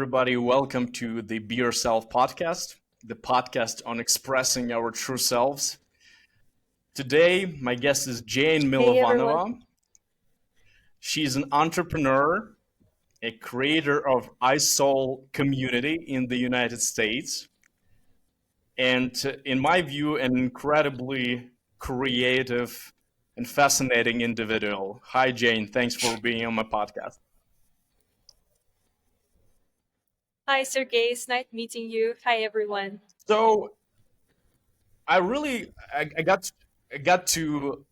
Everybody, welcome to the Be Yourself podcast, the podcast on expressing our true selves. Today, my guest is Jane Hey everyone. Milovanova. She's an entrepreneur, a creator of ISOUL community in the United States, and in my view, an incredibly creative and fascinating individual. Hi, Jane. Thanks for being on my podcast. Hi Sergey, it's nice meeting you. Hi everyone. So, I got to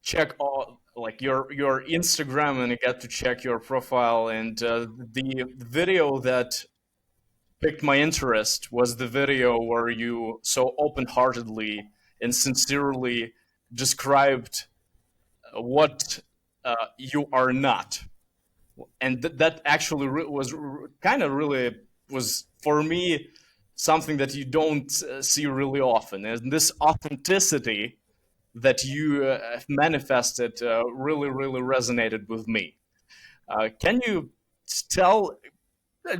check all like your Instagram, and I got to check your profile, and the video that piqued my interest was the video where you so open-heartedly and sincerely described what you are not, and that actually was kind of really was for me something that you don't see really often, and this authenticity that you manifested really resonated with me. Can you tell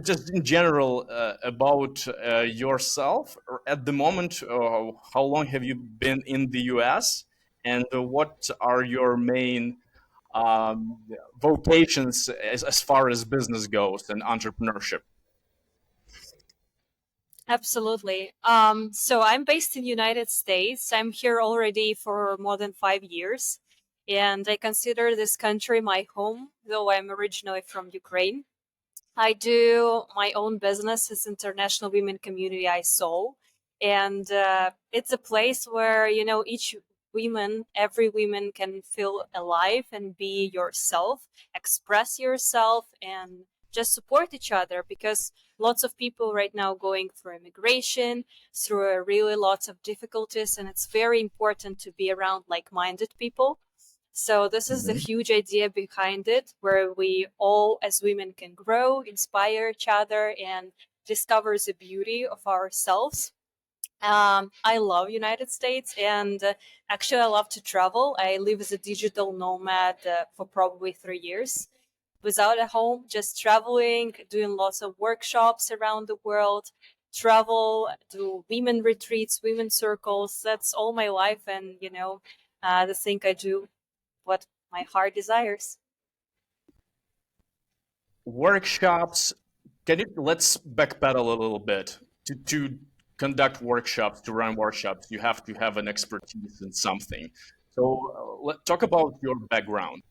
just in general about yourself at the moment? How long have you been in the US, and what are your main um, vocations as far as business goes and entrepreneurship? Absolutely. So I'm based in United States. I'm here already for more than 5 years, and I consider this country my home, though I'm originally from Ukraine. I do my own business as International Women Community ISOUL, and it's a place where each every woman can feel alive and be yourself, express yourself, and just support each other because lots of people right now going through immigration, through really lots of difficulties, and it's very important to be around like-minded people. So this is the Mhm. huge idea behind it, where we all as women can grow, inspire each other, and discover the beauty of ourselves. I love United States, and actually I love to travel. I live as a digital nomad for probably 3 years without a home, just traveling, doing lots of workshops around the world, travel, do women retreats, women circles. That's all my life, and the thing I do what my heart desires. Workshops. Can you let's backpedal a little bit to conduct workshops, to run workshops? You have to have an expertise in something. So let's talk about your background.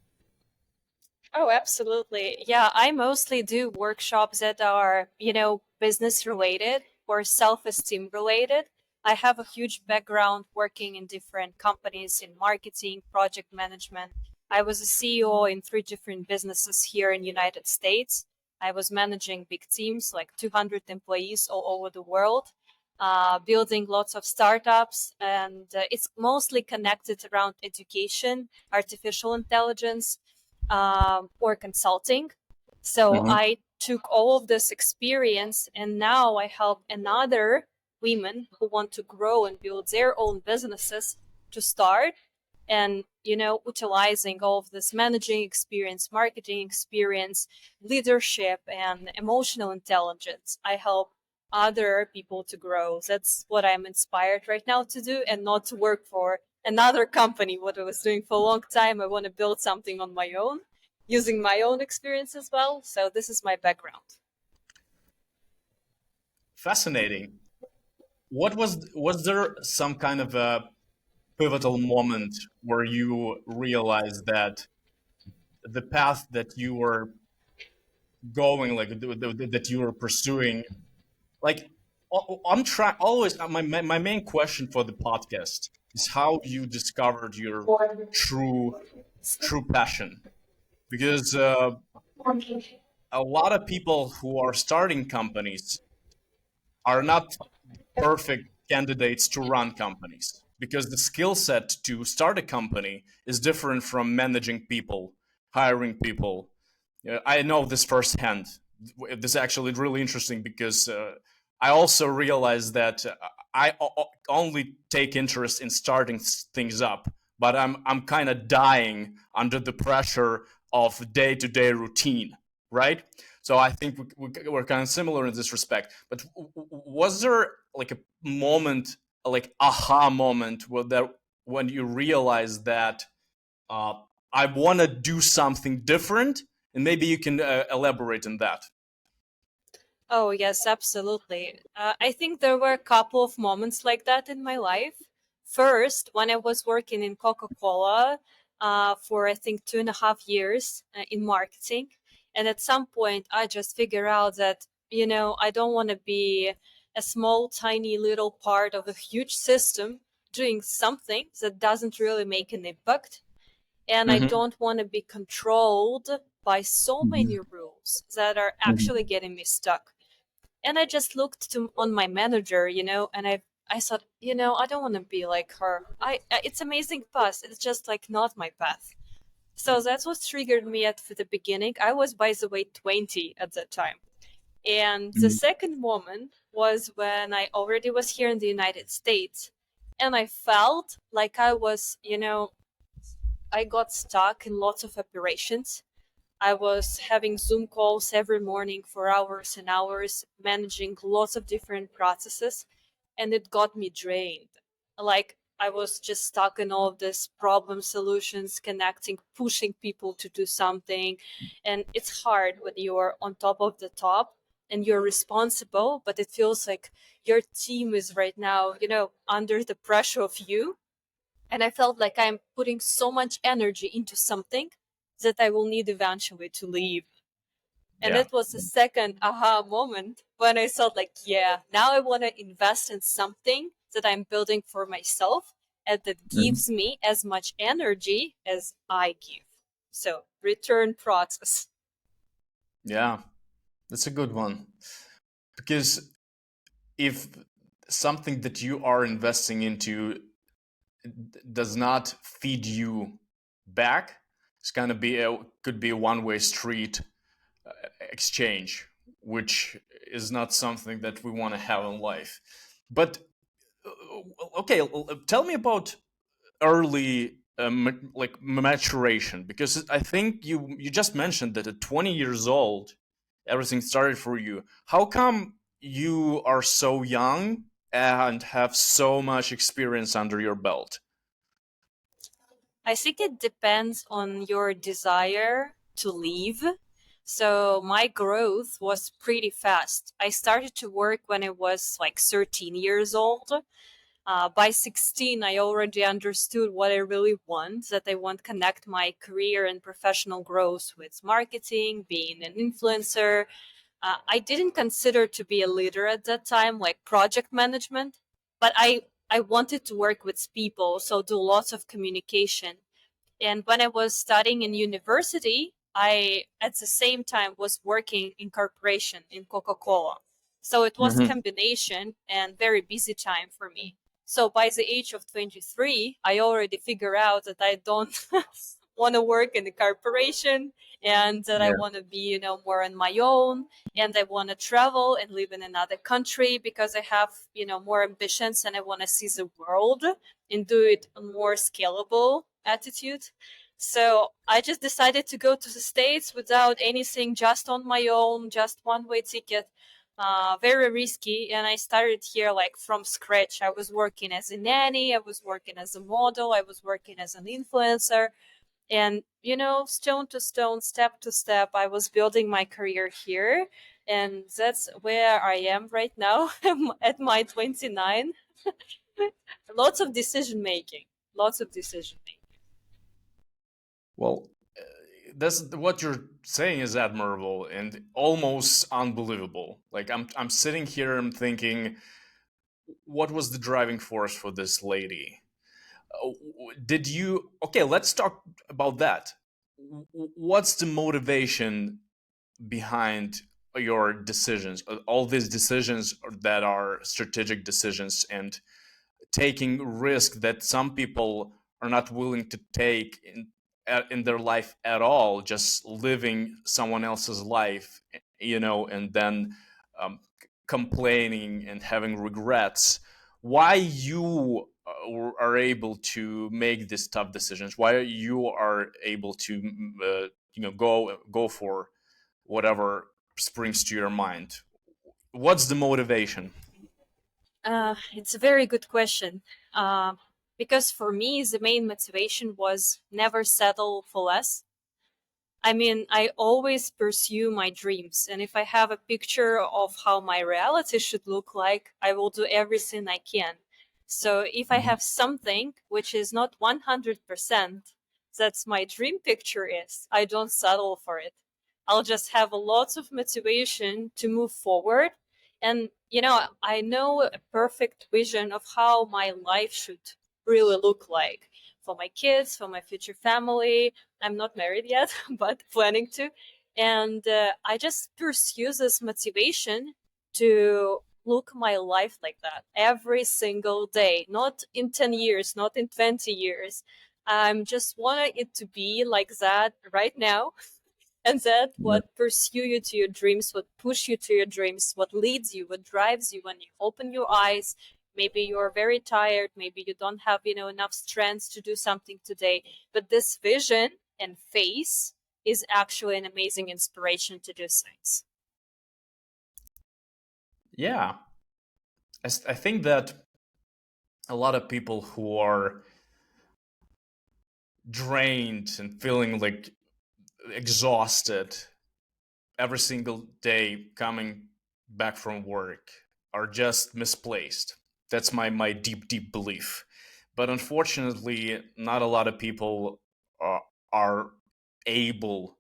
Oh, absolutely. Yeah, I mostly do workshops that are, business related or self-esteem related. I have a huge background working in different companies in marketing, project management. I was a CEO in 3 different businesses here in United States. I was managing big teams, like 200 employees all over the world, building lots of startups, and it's mostly connected around education, artificial intelligence, or consulting. So Mhm. I took all of this experience, and now I help another women who want to grow and build their own businesses to start, and utilizing all of this managing experience, marketing experience, leadership, and emotional intelligence. I help other people to grow. That's what I'm inspired right now to do, and not to work for another company, what I was doing for a long time. I want to build something on my own using my own experience as well. So this is my background. Fascinating. Was there some kind of a pivotal moment where you realized that the path that you were going, like that you were pursuing, like I'm trying always. My main question for the podcast is how you discovered your true true passion, because a lot of people who are starting companies are not perfect candidates to run companies, because the skill set to start a company is different from managing people, hiring people. I know this firsthand. This is actually really interesting because I also realized that only take interest in starting things up, but I'm kind of dying under the pressure of day to day routine, right? So I think we're kind of similar in this respect. But was there like a moment, like aha moment, when you realized that uh, I want to do something different, and maybe you can elaborate on that. Oh, yes, absolutely. I think there were a couple of moments like that in my life. First, when I was working in Coca-Cola for I think 2.5 years in marketing. And at some point, I just figured out that, I don't want to be a small, tiny little part of a huge system doing something that doesn't really make an impact. And I Mm-hmm. don't want to be controlled by so many Mm-hmm. rules that are actually getting me stuck. And I just looked on my manager, and I thought, I don't want to be like her. It's amazing path. It's just like not my path. So that's what triggered me at the beginning. I was, by the way, 20 at that time. And the Mm-hmm. second moment was when I already was here in the United States. And I felt like I got stuck in lots of operations. I was having Zoom calls every morning for hours and hours, managing lots of different processes, and it got me drained. Like, I was just stuck in all of this problem solutions, connecting, pushing people to do something. And it's hard when you're on top of the top and you're responsible, but it feels like your team is right now, under the pressure of you. And I felt like I'm putting so much energy into something that I will need eventually to leave. And Yeah. that was the second aha moment when I thought, like, yeah, now I want to invest in something that I'm building for myself and that Mm-hmm. gives me as much energy as I give. So, return process. Yeah, that's a good one. Because if something that you are investing into does not feed you back, it's gonna be could be a one-way street exchange, which is not something that we want to have in life. But okay, tell me about early like maturation, because I think you just mentioned that at 20 years old everything started for you. How come you are so young and have so much experience under your belt? I think it depends on your desire to leave. So my growth was pretty fast. I started to work when I was like 13 years old. By 16, I already understood what I really want, that I want to connect my career and professional growth with marketing, being an influencer. I didn't consider to be a leader at that time, like project management, but I wanted to work with people, so do lots of communication. And when I was studying in university, I at the same time was working in corporation in Coca-Cola. So it was Mm-hmm. combination and very busy time for me. So by the age of 23, I already figured out that I don't want to work in the corporation and that I Yeah. want to be, more on my own, and I want to travel and live in another country because I have, more ambitions and I want to see the world and do it a more scalable attitude. So I just decided to go to the States without anything, just on my own, just one way ticket. Very risky. And I started here like from scratch. I was working as a nanny, I was working as a model, I was working as an influencer. And, stone to stone, step to step, I was building my career here. And that's where I am right now at my 29. Lots of decision making. Lots of decision making. Well, that's what you're saying is admirable and almost unbelievable. Like I'm sitting here, I'm thinking, what was the driving force for this lady? Uh, did you? Okay, let's talk about that. What's the motivation behind your decisions? All these decisions that are strategic decisions and taking risk that some people are not willing to take in their life at all, just living someone else's life, and then complaining and having regrets. Why you are able to make these tough decisions? Why you are able to go for whatever springs to your mind? What's the motivation? It's a very good question. Because for me, the main motivation was never settle for less. I mean, I always pursue my dreams. And if I have a picture of how my reality should look like, I will do everything I can. So if I have something which is not 100%, that's my dream picture is, I don't settle for it. I'll just have lots of motivation to move forward. And, I know a perfect vision of how my life should really look like for my kids, for my future family. I'm not married yet, but planning to. And I just pursue this motivation to look my life like that every single day, not in 10 years, not in 20 years. I'm just wanting it to be like that right now. And that Yeah. what pursue you to your dreams, what push you to your dreams, what leads you, what drives you when you open your eyes. Maybe you're very tired, maybe you don't have, enough strength to do something today, but this vision and face is actually an amazing inspiration to do things. Yeah. I think that a lot of people who are drained and feeling like exhausted every single day coming back from work are just misplaced. That's my deep belief. But unfortunately, not a lot of people are able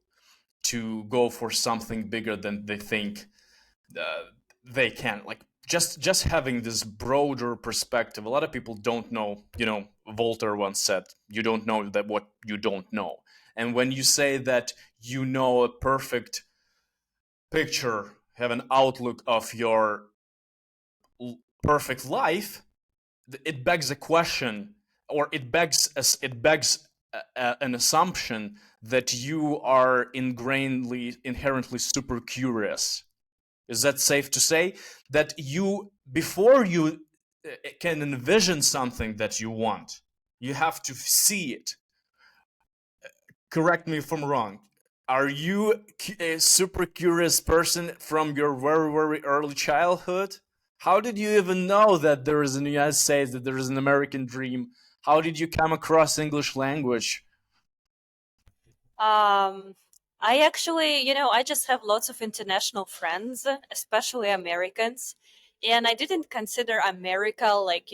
to go for something bigger than they think uh, they can. Like just having this broader perspective. A lot of people don't know. Voltaire once said, "You don't know that what you don't know." And when you say that you know a perfect picture, have an outlook of your perfect life, it begs a question, or it begs an assumption that you are inherently super curious. Is that safe to say that you, before you can envision something that you want, you have to see it? Correct me if I'm wrong. Are you a super curious person from your very early childhood? How did you even know that there is in the United States, that there is an American dream? How did you come across English language? Um, I actually, I just have lots of international friends, especially Americans. And I didn't consider America like,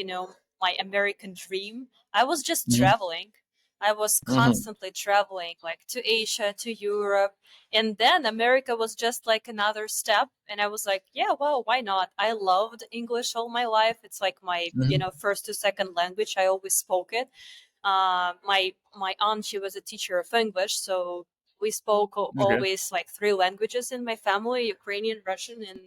my American dream. I was just Mm-hmm. traveling. I was Mm-hmm. constantly traveling, like to Asia, to Europe. And then America was just like another step. And I was like, yeah, well, why not? I loved English all my life. It's like my, Mm-hmm. first to second language. I always spoke it. My aunt, she was a teacher of English, so we spoke Okay. always like three languages in my family: Ukrainian, Russian, and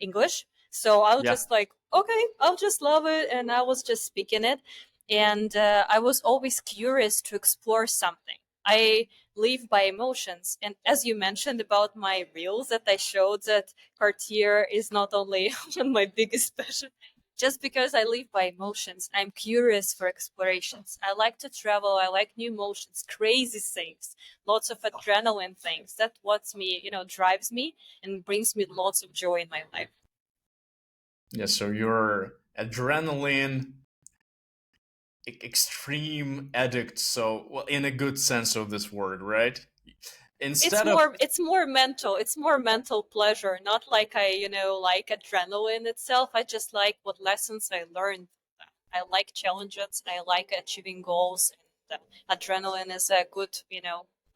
English. So I was Yeah. just like, okay, I'll just love it, and I was just speaking it. And I was always curious to explore something. I live by emotions, and as you mentioned about my reels that I showed, that Cartier is not only my biggest passion, just because I live by emotions. I'm curious for explorations. I like to travel. I like new emotions, crazy things, lots of adrenaline things. That's what's me, drives me and brings me lots of joy in my life. Yeah. So you're adrenaline extreme addict. So, well, in a good sense of this word, right? It's Instead of more it's more mental. It's more mental pleasure, not like I, like adrenaline itself. I just like what lessons I learned. I like challenges. I like achieving goals. And adrenaline is a good,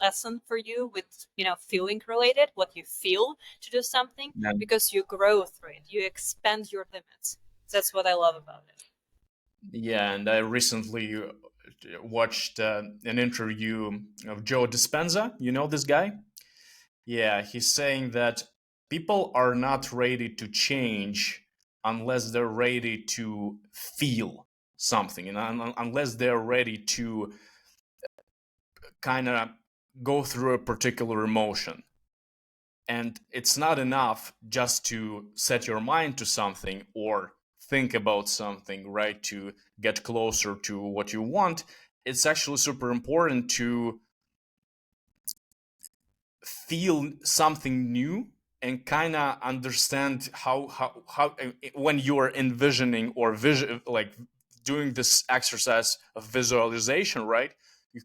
lesson for you with, feeling related, what you feel to do something, yeah, because you grow through it. You expand your limits. That's what I love about it. yeah, and I recently watched an interview of Joe Dispenza. You know this guy? Yeah, he's saying that people are not ready to change unless they're ready to feel something, and unless they're ready to kind of go through a particular emotion. And it's not enough just to set your mind to something or think about something, right? To get closer to what you want. It's actually super important to feel something new and kind of understand how when you are envisioning or vision, like doing this exercise of visualization, right? You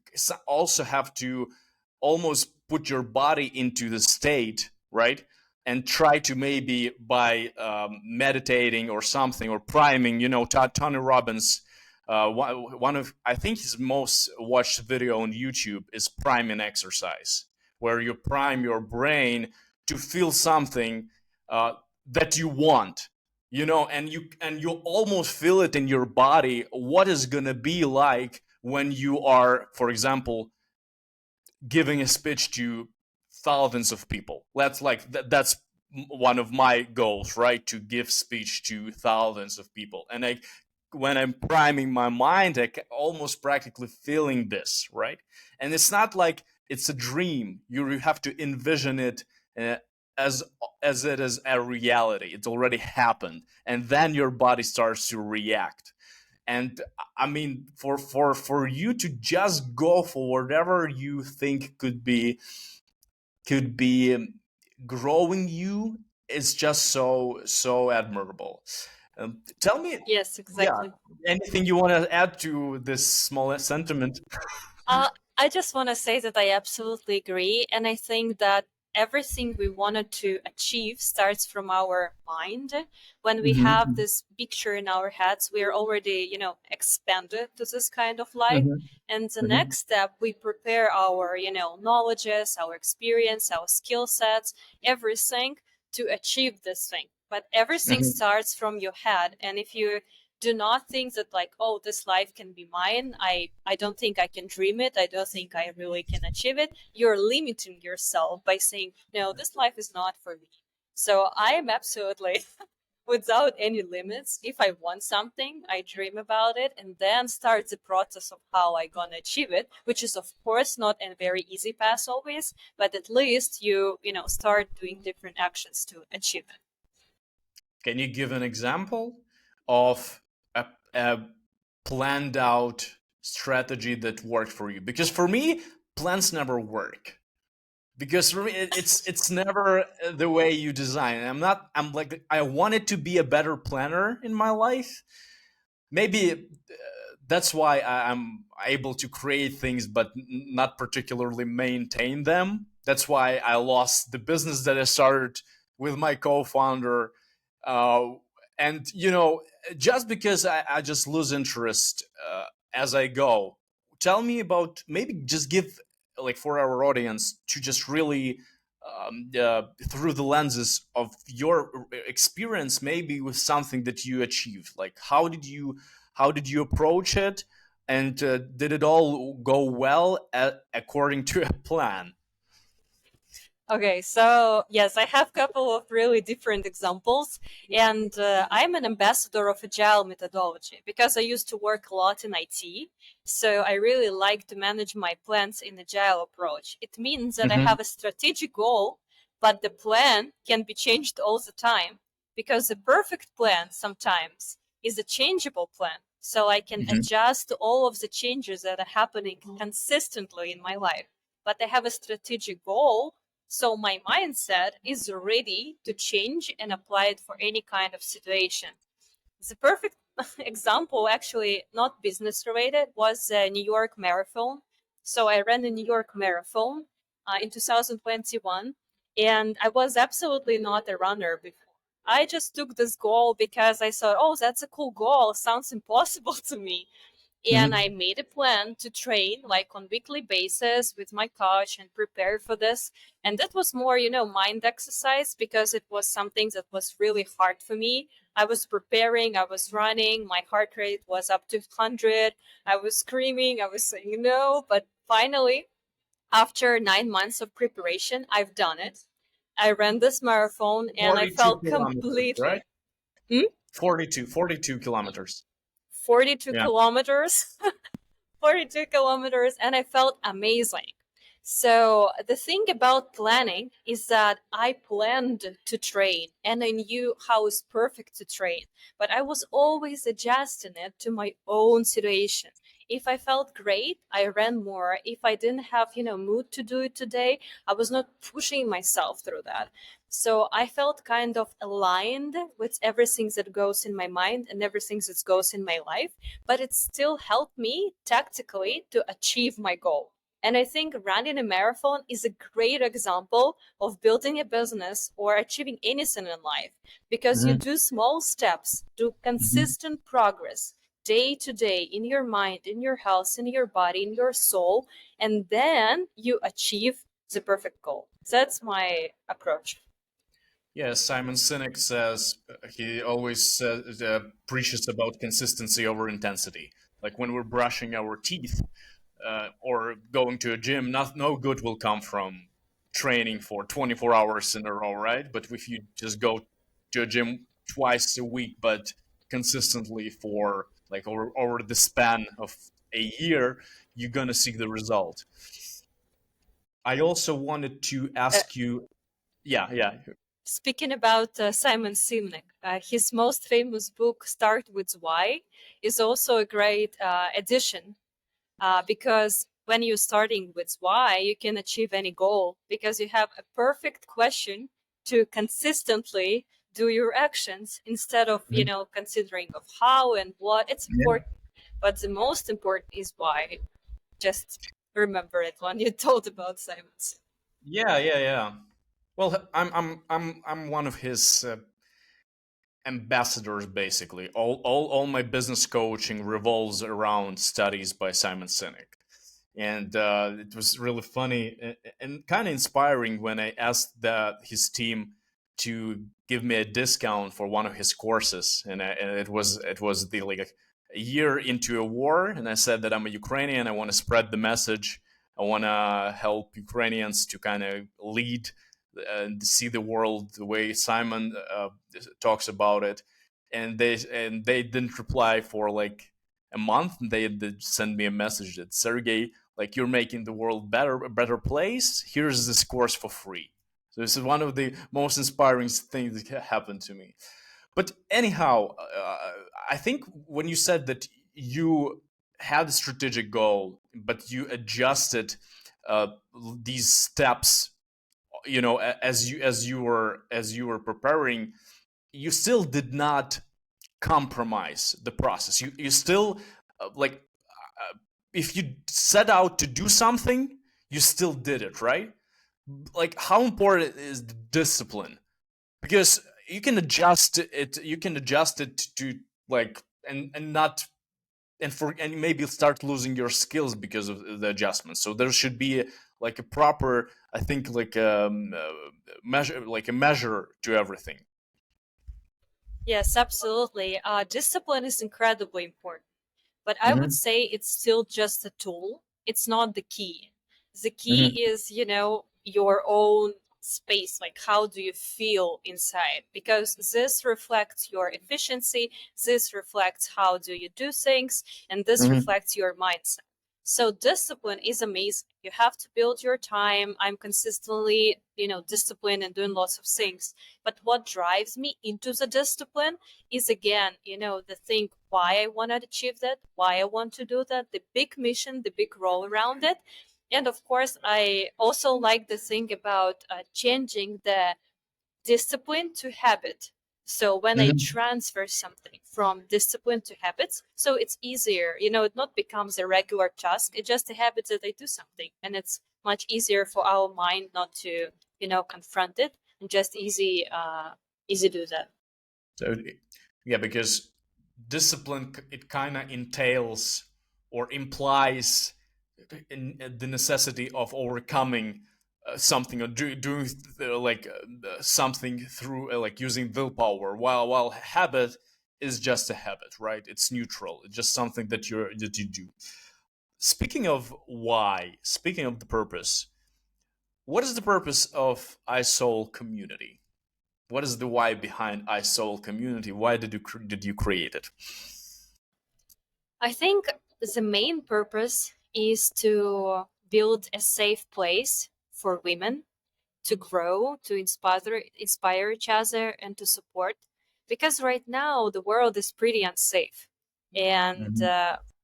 also have to almost put your body into the state, right? And try to maybe by meditating or something or priming, Tony Robbins, one of, I think his most watched video on YouTube is priming exercise, where you prime your brain to feel something that you want, and you almost feel it in your body, what is going to be like when you are, for example, giving a speech to thousands of people. That's one of my goals, right? To give speech to thousands of people. And when I'm priming my mind, I can almost practically feeling this, right? And it's not like it's a dream. You have to envision it uh, as as it is a reality. It's already happened, and then your body starts to react. And I mean, for you to just go for whatever you think could be growing you is just so admirable. Tell me, Yes, yeah, exactly. anything you want to add to this small sentiment? Uh, I just want to say that I absolutely agree. And I think that everything we wanted to achieve starts from our mind. When we have Mm-hmm. this picture in our heads, we are already, expanded to this kind of life. Mm-hmm. And the Mm-hmm. next step, we prepare our, knowledges, our experience, our skill sets, everything to achieve this thing. But everything Mm-hmm. starts from your head. And if you do not think that, like, oh, this life can be mine, I don't think I can dream it, I don't think I really can achieve it, you're limiting yourself by saying, no, this life is not for me. So I am absolutely without any limits. If I want something, I dream about it and then start the process of how I gonna achieve it, which is of course not a very easy path always, but at least you start doing different actions to achieve it. Can you give an example of a planned out strategy that worked for you? Because for me, plans never work. Because for me, it's never the way you design. I'm like, I wanted to be a better planner in my life. Maybe that's why I'm able to create things but not particularly maintain them. That's why I lost the business that I started with my co-founder. uh, and just because I just lose interest as I go. Tell me about, maybe just give, like, for our audience to just really through the lenses of your experience, maybe with something that you achieved, like how did you approach it, and did it all go well according to a plan? Okay, so yes, I have a couple of really different examples, and I'm an ambassador of agile methodology because I used to work a lot in IT. So I really like to manage my plans in agile approach. It means that I Mm-hmm. have a strategic goal, but the plan can be changed all the time because the perfect plan sometimes is a changeable plan. So I can Mm-hmm. adjust all of the changes that are happening consistently in my life. But I have a strategic goal, so my mindset is ready to change and apply it for any kind of situation. The perfect example, actually not business related, was a New York Marathon. So I ran the New York Marathon in 2021, and I was absolutely not a runner before. I just took this goal because I thought, oh, that's a cool goal. Sounds impossible to me. And I Mm-hmm. made a plan to train like on weekly basis with my coach and prepare for this. And that was more, mind exercise because it was something that was really hard for me. I was preparing, I was running, my heart rate was up to 100. I was screaming, I was saying no, but finally, after 9 months of preparation, I've done it. I ran this marathon and I 42 felt kilometers, right? completely. Hmm? 42 kilometers. 42 Yeah. kilometers. 42 kilometers, and I felt amazing. So the thing about planning is that I planned to train and I knew how is perfect to train, but I was always adjusting it to my own situation. If I felt great, I ran more. If I didn't have, mood to do it today, I was not pushing myself through that. So I felt kind of aligned with everything that goes in my mind and everything that goes in my life, but it still helped me tactically to achieve my goal. And I think running a marathon is a great example of building a business or achieving anything in life, because you Mhm. do small steps, do Mhm. consistent progress day to day in your mind, in your health, in your body, in your soul, and then you achieve the perfect goal. That's my approach. Yeah, Simon Sinek says he always preaches about consistency over intensity. Like when we're brushing our teeth or going to a gym, no good will come from training for 24 hours in a row, right? But if you just go to a gym twice a week, but consistently for like over the span of a year, you're gonna see the result. I also wanted to Uh, ask you, yeah, yeah. Speaking about Simon Sinek, his most famous book, Start with Why, is also a great addition, because when you're starting with why, you can achieve any goal because you have a perfect question to consistently do your actions instead of, Mhm. considering of how and what. It's Yeah, important, but the most important is why. Just remember it when you told about Simons. yeah, yeah, yeah. Well, I'm one of his ambassadors basically. All my business coaching revolves around studies by Simon Sinek, and it was really funny and kind of inspiring when I asked his team to give me a discount for one of his courses, and it was the like a year into a war, and I said that I'm a Ukrainian. I want to spread the message. I want to help Ukrainians to kind of lead and see the world the way Simon talks about it. And they didn't reply for like a month. And they did send me a message that Sergey, like you're making the world a better place. Here's this course for free. So this is one of the most inspiring things that happened to me. But anyhow, I think when you said that you had a strategic goal, but you adjusted uh, these steps, as you were preparing, you still did not compromise the process. You still like if you set out to do something, you still did it, right? Like how important is the discipline? Because you can adjust it to like and not and maybe start losing your skills because of the adjustments. So there should be like a proper, I think, like a measure to everything. Yes, absolutely. Discipline is incredibly important, but I would Hmm. say it's still just a tool. It's not the key. The Hmm. key is, your own space. Like, how do you feel inside? Because this reflects your efficiency, this reflects how do you do things, and this Hmm. reflects your mindset. So discipline is amazing. You have to build your time. I'm consistently, disciplined and doing lots of things. But what drives me into the discipline is, again, the thing why I want to achieve that, why I want to do that, the big mission, the big role around it. And of course, I also like the thing about changing the discipline to habit. So when I Hmm. transfer something from discipline to habits, so it's easier, it not becomes a regular task. It's just a habit that I do something. And it's much easier for our mind not to, confront it, and just easy do that. So yeah, because discipline, it kind of entails or implies the necessity of overcoming something or doing something through like using willpower, while habit is just a habit, right? It's neutral. It's just something that you do. Speaking of the purpose, what is the purpose of ISOUL community? What is the why behind ISOUL community? Why did you create it? I think the main purpose is to build a safe place for women to grow, to inspire each other, and to support. Because right now the world is pretty unsafe, and Mhm.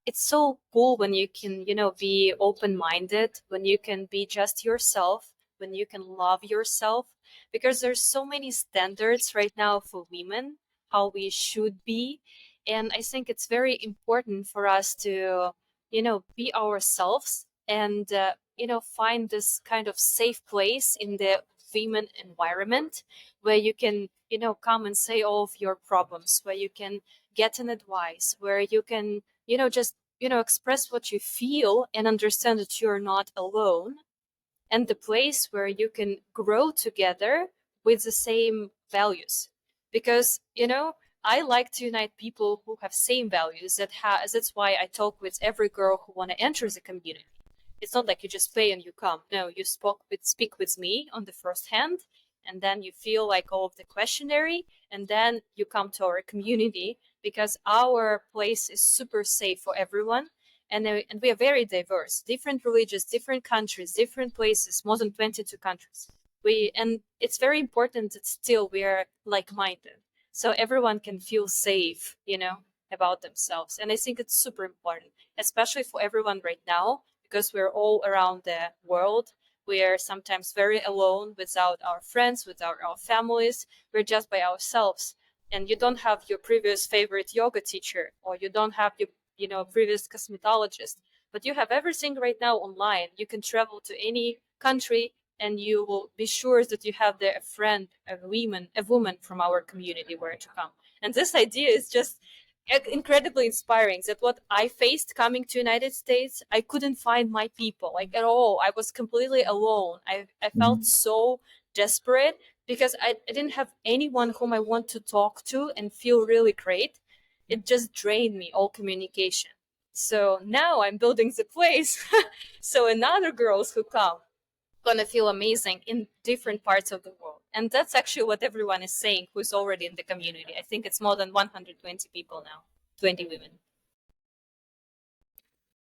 it's so cool when you can, be open-minded, when you can be just yourself, when you can love yourself, because there's so many standards right now for women, how we should be. And I think it's very important for us to, be ourselves and, find this kind of safe place in the women environment where you can, come and say all of your problems, where you can get an advice, where you can, just, express what you feel and understand that you're not alone, and the place where you can grow together with the same values. Because, I like to unite people who have same values. That's why I talk with every girl who want to enter the community. It's not like you just pay and you come. No, you speak with me on the first hand, and then you feel like all of the questionnaire, and then you come to our community, because our place is super safe for everyone. And we are very diverse, different religions, different countries, different places, more than 22 countries. And it's very important that still we are like-minded, so everyone can feel safe, about themselves. And I think it's super important, especially for everyone right now, because we're all around the world. We are sometimes very alone, without our friends, without our families. We're just by ourselves. And you don't have your previous favorite yoga teacher, or you don't have your, previous cosmetologist, but you have everything right now online. You can travel to any country, and you will be sure that you have there a friend, a woman from our community where to come. And this idea is just incredibly inspiring, that what I faced coming to United States, I couldn't find my people, like, at all. I was completely alone. I felt Mhm. so desperate, because I didn't have anyone whom I want to talk to and feel really great. It just drained me, all communication. So now I'm building the place so another girls who come gonna feel amazing in different parts of the world. And that's actually what everyone is saying who's already in the community. I think it's more than 120 people now, 20 women.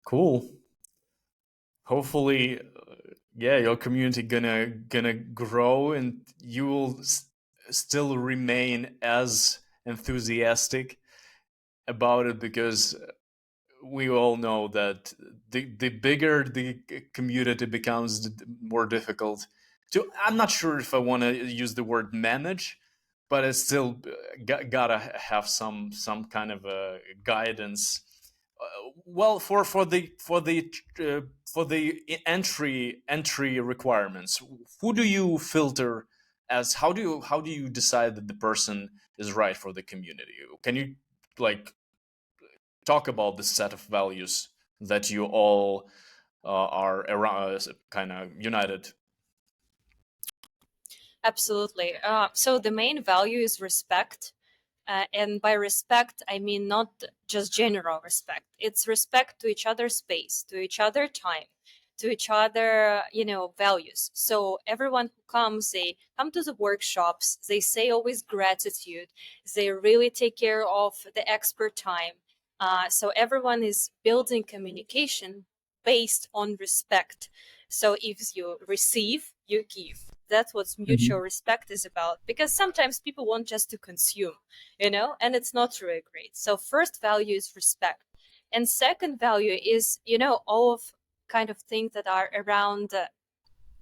Cool. Hopefully, yeah, your community gonna grow, and you will still remain as enthusiastic about it, because we all know that the bigger the community becomes, the more difficult to. I'm not sure if I want to use the word manage, but it's still gotta have some kind of a guidance. Well, for the entry requirements, who do you filter as? How do you decide that the person is right for the community? Can you, like, talk about the set of values that you all are around, kind of united? Absolutely. So the main value is respect. And by respect, I mean not just general respect. It's respect to each other's space, to each other time, to each other, values. So everyone who comes, they come to the workshops, they say always gratitude. They really take care of the expert time. So everyone is building communication based on respect. So if you receive, you give. That's what mutual Mhm. respect is about. Because sometimes people want just to consume, and it's not really great. So first value is respect. And second value is, all of kind of things that are around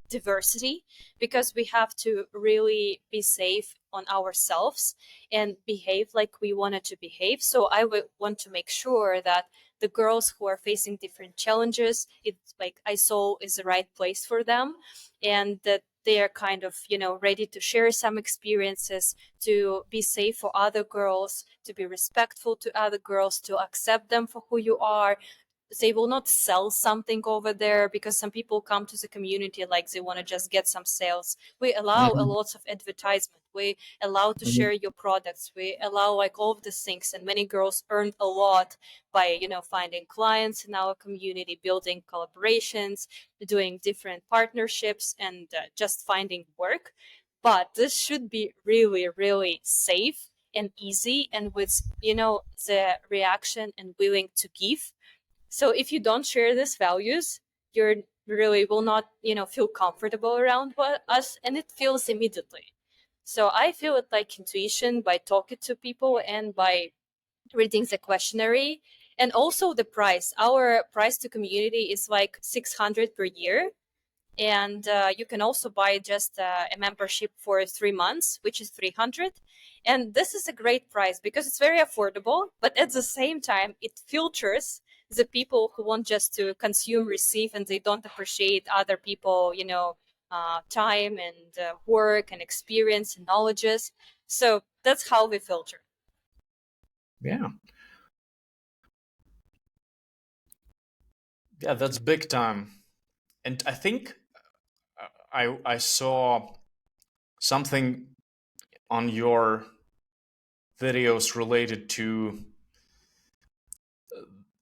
diversity, because we have to really be safe on ourselves and behave like we wanted to behave. So I would want to make sure that the girls who are facing different challenges, it's like ISOUL is the right place for them, and that they are kind of, ready to share some experiences, to be safe for other girls, to be respectful to other girls, to accept them for who you are. They will not sell something over there, because some people come to the community like they want to just get some sales. We allow a Mhm. lot of advertisement. We allow to Mhm. share your products. We allow like all of these things. And many girls earned a lot by, finding clients in our community, building collaborations, doing different partnerships, and just finding work. But this should be really, really safe and easy, and with, the reaction and willing to give. So if you don't share these values, you're really will not, feel comfortable around us, and it feels immediately. So I feel it like intuition by talking to people and by reading the questionnaire. And also the price. Our price to community is like 600 per year, and you can also buy just a membership for 3 months, which is 300. And this is a great price because it's very affordable, but at the same time it filters the people who want just to consume, receive, and they don't appreciate other people, time and work and experience and knowledges. So that's how we filter. Yeah. Yeah, that's big time. And I think I saw something on your videos related to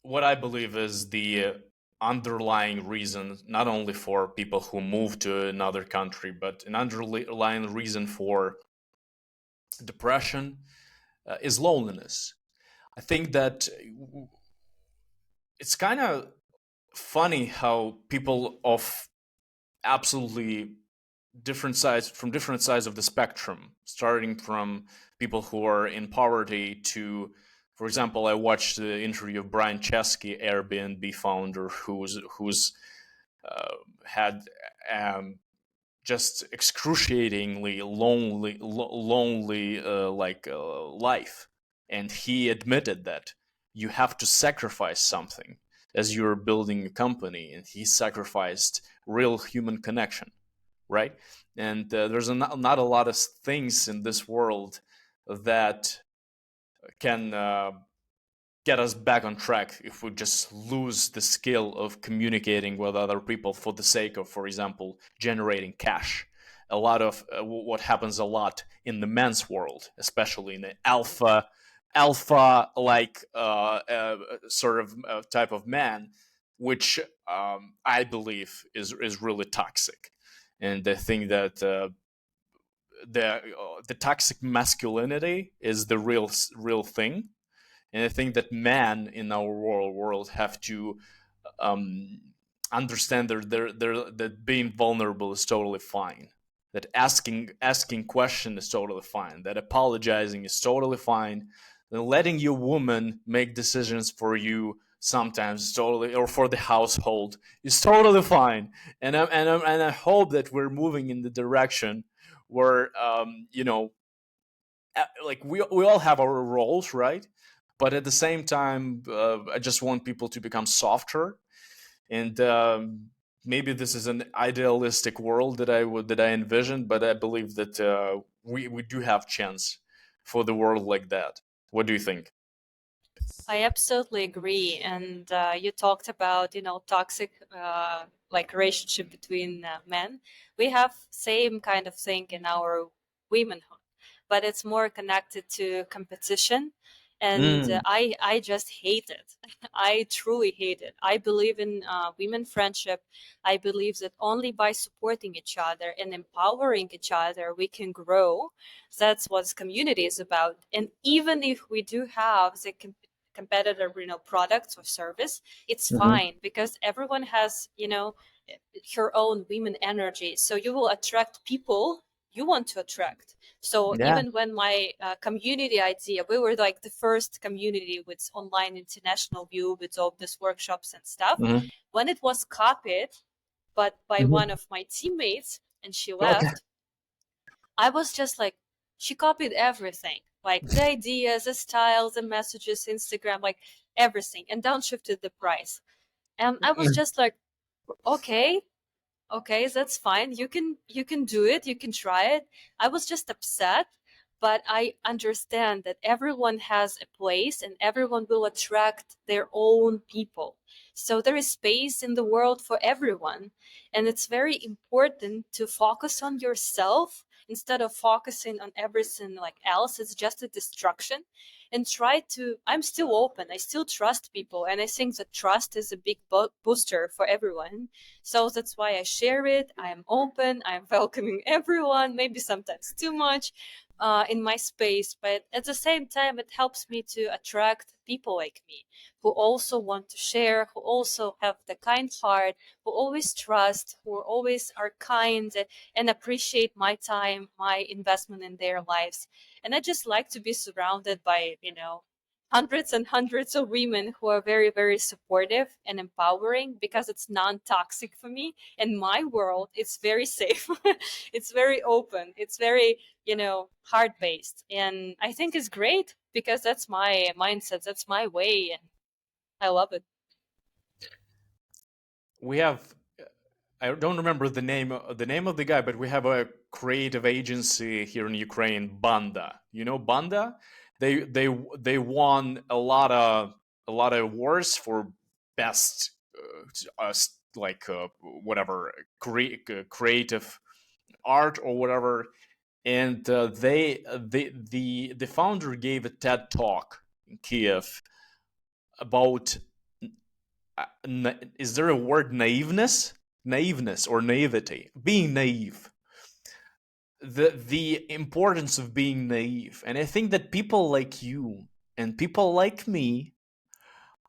what I believe is the underlying reason, not only for people who move to another country, but an underlying reason for depression is loneliness. I think that it's kind of funny how people of absolutely different sides of the spectrum, starting from people who are in poverty to, for example, I watched the interview of Brian Chesky, Airbnb founder, who's had um, just excruciatingly lonely life, and he admitted that you have to sacrifice something as you're building a company, and he sacrificed real human connection, right? And there's not a lot of things in this world that can get us back on track if we just lose the skill of communicating with other people for the sake of, for example, generating cash. A lot of what happens a lot in the men's world, especially in the alpha like sort of type of man, which I believe is really toxic. And I think that the toxic masculinity is the real thing, and I think that men in our world have to um, understand that being vulnerable is totally fine. That asking question is totally fine. That apologizing is totally fine. That letting your woman make decisions for you sometimes is totally, or for the household, is totally fine. And I hope that we're moving in the direction where like we all have our roles, right? But at the same time, I just want people to become softer. And maybe this is an idealistic world that I envision, but I believe that we do have chance for the world like that. What do you think? I absolutely agree. And you talked about, toxic like relationship between men. We have same kind of thing in our womenhood, but it's more connected to competition. And Mm. I just hate it. I truly hate it. I believe in women friendship. I believe that only by supporting each other and empowering each other, we can grow. That's what community is about. And even if we do have the competitor, products or service, it's Hmm. fine because everyone has, her own women energy. So you will attract people you want to attract. So Yeah. even when my community idea, we were like the first community with online international view with all these workshops and stuff. Hmm. When it was copied, but by one Hmm. of my teammates, and she Okay. left, I was just like, she copied everything, like the ideas, the styles, the messages, Instagram, like everything, and downshifted the price. And I was just like, okay, okay, that's fine. You can do it. You can try it. I was just upset, but I understand that everyone has a place and everyone will attract their own people. So there is space in the world for everyone, and it's very important to focus on yourself instead of focusing on everything like else. It's just a distraction, and try to, I'm still open. I still trust people, and I think that trust is a big booster for everyone. So that's why I share it. I'm open. I'm welcoming everyone, maybe sometimes too much in my space. But at the same time, it helps me to attract people like me who also want to share, who also have the kind heart, who always trust, who always are kind and appreciate my time, my investment in their lives. And I just like to be surrounded by, hundreds and hundreds of women who are very, very supportive and empowering, because it's non-toxic for me. And my world, it's very safe. It's very open. It's very, heart-based. And I think it's great because that's my mindset. That's my way. And I love it. We have, I don't remember the name of the guy, but we have a creative agency here in Ukraine, Banda. You know Banda? They won a lot of awards for best like whatever creative art or whatever. And the founder gave a TED talk in Kiev about is there a word, naiveness or naivety, being naive, the importance of being naive. And I think that people like you and people like me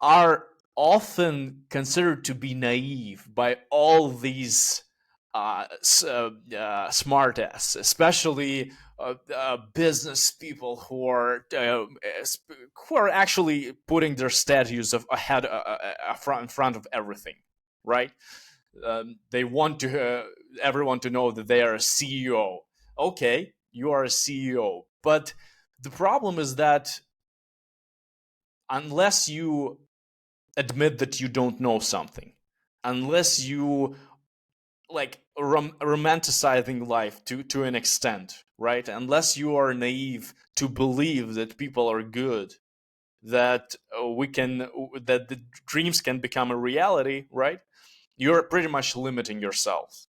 are often considered to be naive by all these smartass, especially business people who are actually putting their status of ahead in front of everything, right? They want everyone to know that they are a CEO. Okay, you are a CEO, but the problem is that unless you admit that you don't know something, unless you like romanticizing life to an extent, right? Unless you are naive to believe that people are good, that that the dreams can become a reality, right? You're pretty much limiting yourself.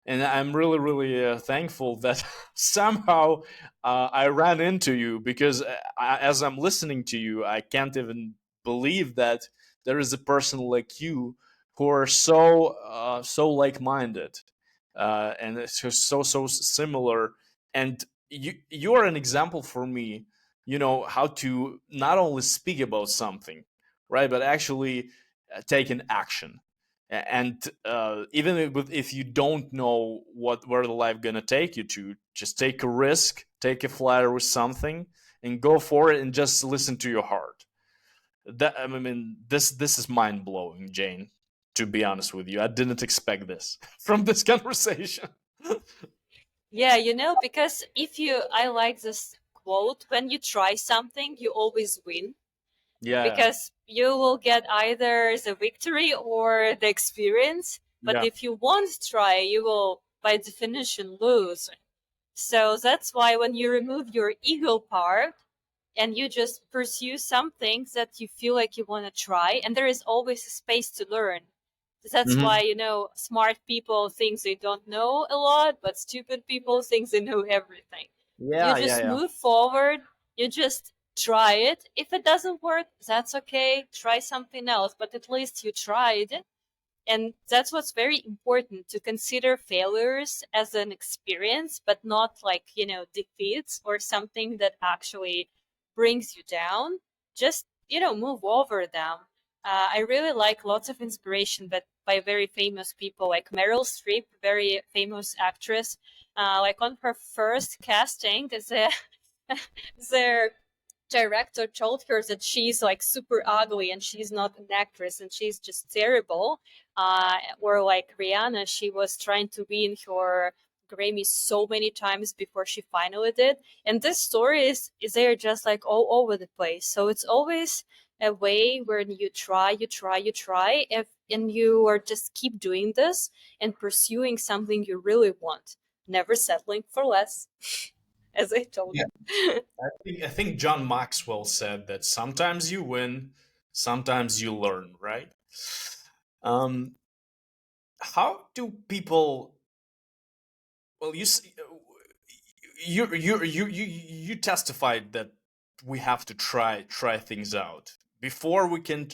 And I'm really, really thankful that somehow I ran into you, because as I'm listening to you, I can't even believe that there is a person like you who are so like-minded, and it's just so similar. And you're an example for me. You know how to not only speak about something, right, but actually take an action. And even if you don't know where the life gonna take you to, just take a risk, take a flyer with something, and go for it, and just listen to your heart. That, I mean, this is mind blowing, Jane. To be honest with you, I didn't expect this from this conversation. Yeah, because I like this quote: when you try something, you always win, Yeah, because you will get either the victory or the experience. But yeah. if you won't try, you will, by definition, lose. So that's why when you remove your ego part and you just pursue something that you feel like you want to try, and there is always a space to learn. That's Hmm. why, smart people think they don't know a lot, but stupid people think they know everything. You Yeah, yeah, just yeah. move forward, you just try it. If it doesn't work, that's okay. Try something else, but at least you tried. And that's what's very important, to consider failures as an experience, but not like, defeats or something that actually brings you down. Just, move over them. I really like lots of inspiration, but by very famous people like Meryl Streep, very famous actress. Like on her first casting, their director told her that she's like super ugly and she's not an actress and she's just terrible. Or like Rihanna, she was trying to win her Grammy so many times before she finally did. And this story is there just like all over the place. So it's always a way where you try, if and you are just keep doing this and pursuing something you really want, never settling for less, as I told Yeah, you. I think John Maxwell said that sometimes you win, sometimes you learn, right? Um, how do people? Well, you testified that we have to try things out before we can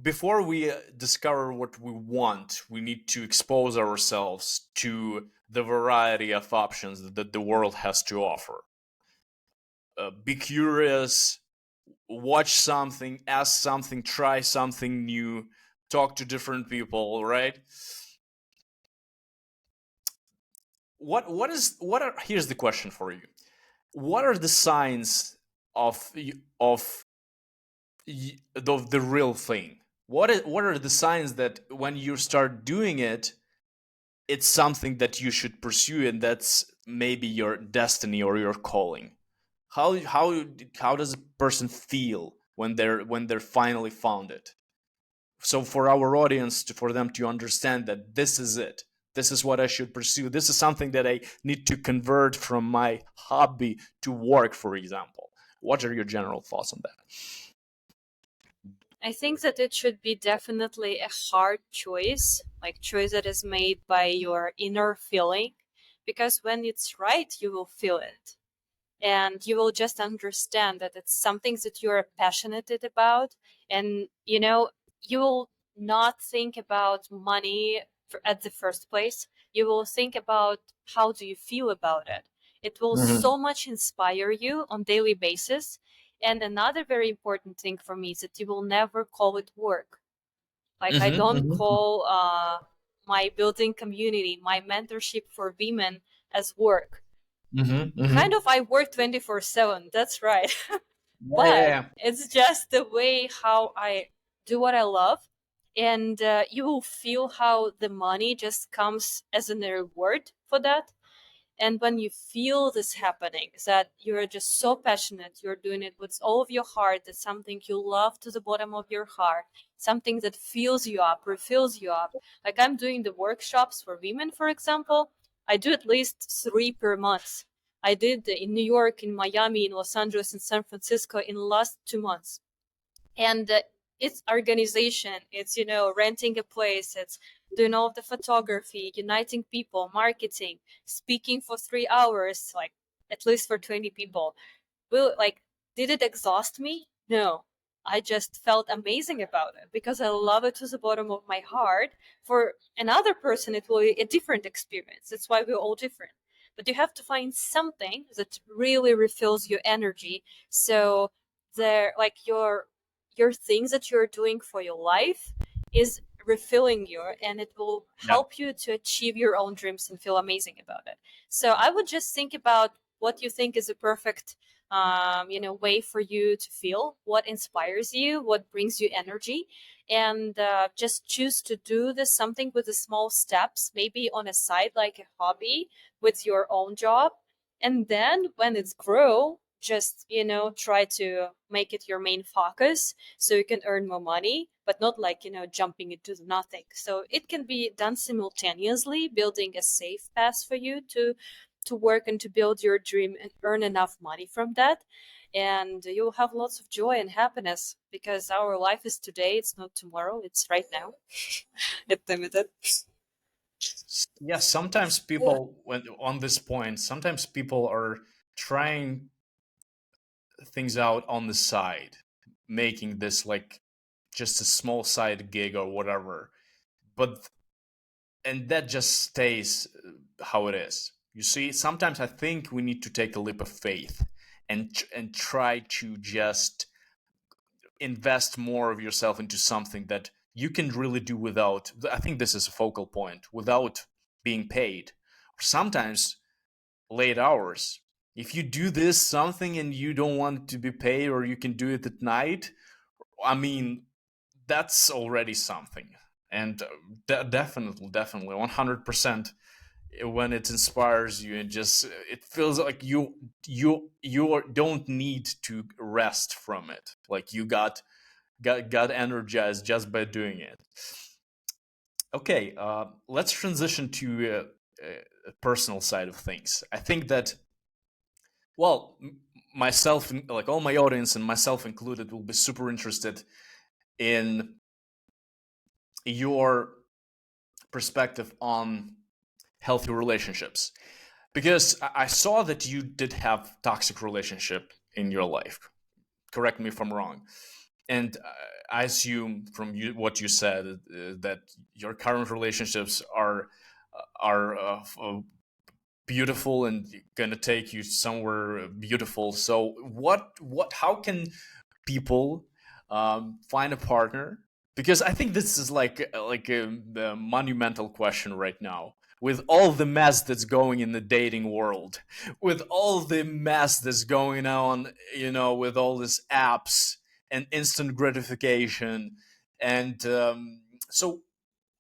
before we discover what we want. We need to expose ourselves to the variety of options that the world has to offer. Be curious, watch something, ask something, try something new, talk to different people, right? What are Here's the question for you. What are the signs of of the real thing? What are the signs that when you start doing it, it's something that you should pursue, and that's maybe your destiny or your calling? How does a person feel when they're finally found it? So for our audience, for them to understand that this is it, this is what I should pursue, this is something that I need to convert from my hobby to work, for example. What are your general thoughts on that? I think that it should be definitely a hard choice, like choice that is made by your inner feeling, because when it's right, you will feel it. And you will just understand that it's something that you're passionate about. And, you will not think about money at the first place. You will think about how do you feel about it. It will Mm-hmm. so much inspire you on daily basis. And another very important thing for me is that you will never call it work. Like I Mm-hmm. don't Mm-hmm. call my building community, my mentorship for women as work. Mm-hmm. Kind Mm-hmm. of, I work 24/7, that's right. Yeah, yeah, But yeah. it's just the way how I do what I love. And you will feel how the money just comes as a reward for that. And when you feel this happening, that you're just so passionate, you're doing it with all of your heart, it's something you love to the bottom of your heart, something that fills you up, refills you up. Like I'm doing the workshops for women, for example. I do at least 3 per month. I did in New York, in Miami, in Los Angeles, in San Francisco in the last 2 months. And it's organization, it's renting a place, it's doing all of the photography, uniting people, marketing, speaking for 3 hours, like at least for 20 people. Will, like, did it exhaust me? No. I just felt amazing about it because I love it to the bottom of my heart. For another person it will be a different experience, that's why we're all different. But you have to find something that really refills your energy. So there, like, your things that you're doing for your life is refilling you, and it will Yeah. help you to achieve your own dreams and feel amazing about it. So I would just think about what you think is a perfect way for you to feel, what inspires you, what brings you energy, and just choose to do this something with the small steps, maybe on a side like a hobby with your own job. And then when it's grow, just try to make it your main focus so you can earn more money, but not like jumping into nothing. So it can be done simultaneously, building a safe path for you to work and to build your dream and earn enough money from that. And you'll have lots of joy and happiness because our life is today, it's not tomorrow, it's right now. It's limited. Yeah, sometimes people, when on this point, sometimes people are trying things out on the side, making this like just a small side gig or whatever. But and that just stays how it is. You see, sometimes I think we need to take a leap of faith and try to just invest more of yourself into something that you can really do without. I think this is a focal point, without being paid. Or sometimes late hours. If you do this something and you don't want to be paid, or you can do it at night, I mean, that's already something. And definitely 100%, when it inspires you, and just it feels like you don't need to rest from it, like you got energized just by doing it. Okay, let's transition to a personal side of things. I think that, well, myself, like all my audience and myself included, will be super interested in your perspective on healthy relationships, because I saw that you did have toxic relationship in your life. Correct me if I'm wrong. And I assume from what you said, that your current relationships are beautiful and gonna take you somewhere beautiful. So how can people find a partner, because I think this is like a monumental question right now. With all the mess that's going in the dating world, with all the mess that's going on, with all these apps and instant gratification, and so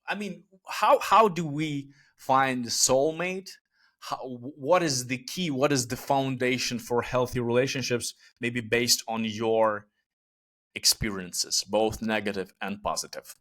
I mean, how do we find a soulmate? What is the key? What is the foundation for healthy relationships? Maybe based on your experiences, both negative and positive.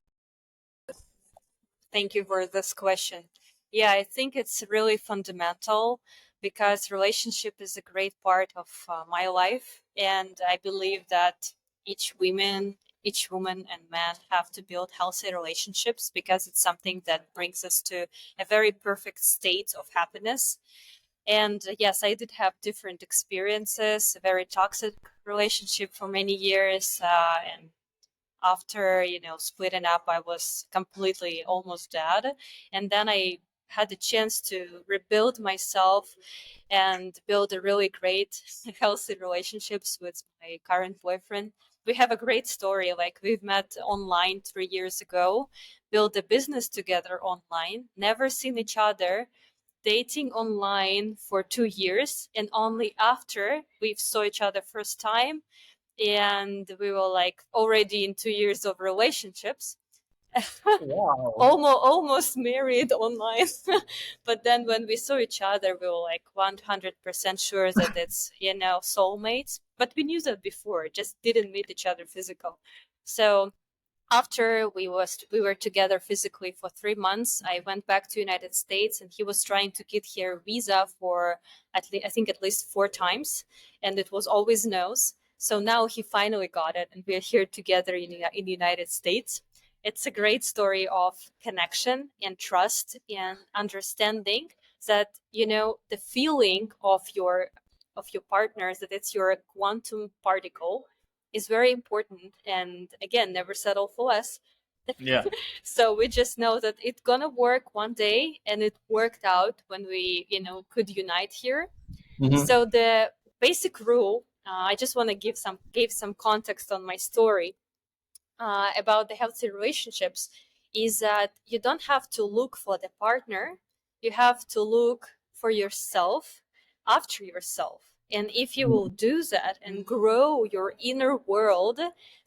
Thank you for this question. Yeah, I think it's really fundamental because relationship is a great part of my life, and I believe that each woman and man have to build healthy relationships because it's something that brings us to a very perfect state of happiness. And yes, I did have different experiences, a very toxic relationship for many years, and after splitting up, I was completely almost dead, and then I had the chance to rebuild myself and build a really great healthy relationships with my current boyfriend. We have a great story. Like, we've met online 3 years ago, built a business together online, never seen each other, dating online for 2 years, and only after we saw each other first time, and we were like already in 2 years of relationships. Wow. Almost married online. But then when we saw each other, we were like 100% sure that it's soulmates, but we knew that before, just didn't meet each other physical. So after we were together physically for 3 months, I went back to United States, and he was trying to get here visa for I think at least 4 times, and it was always no's. So now he finally got it, and we are here together in the United States. It's a great story of connection and trust and understanding that the feeling of your partner, that it's your quantum particle, is very important, and again, never settle for less. Yeah. So we just know that it's gonna work one day, and it worked out when we could unite here. Hmm. So the basic rule, I just want to give some context on my story about the healthy relationships, is that you don't have to look for the partner, you have to look for yourself, after yourself. And if you will do that and grow your inner world,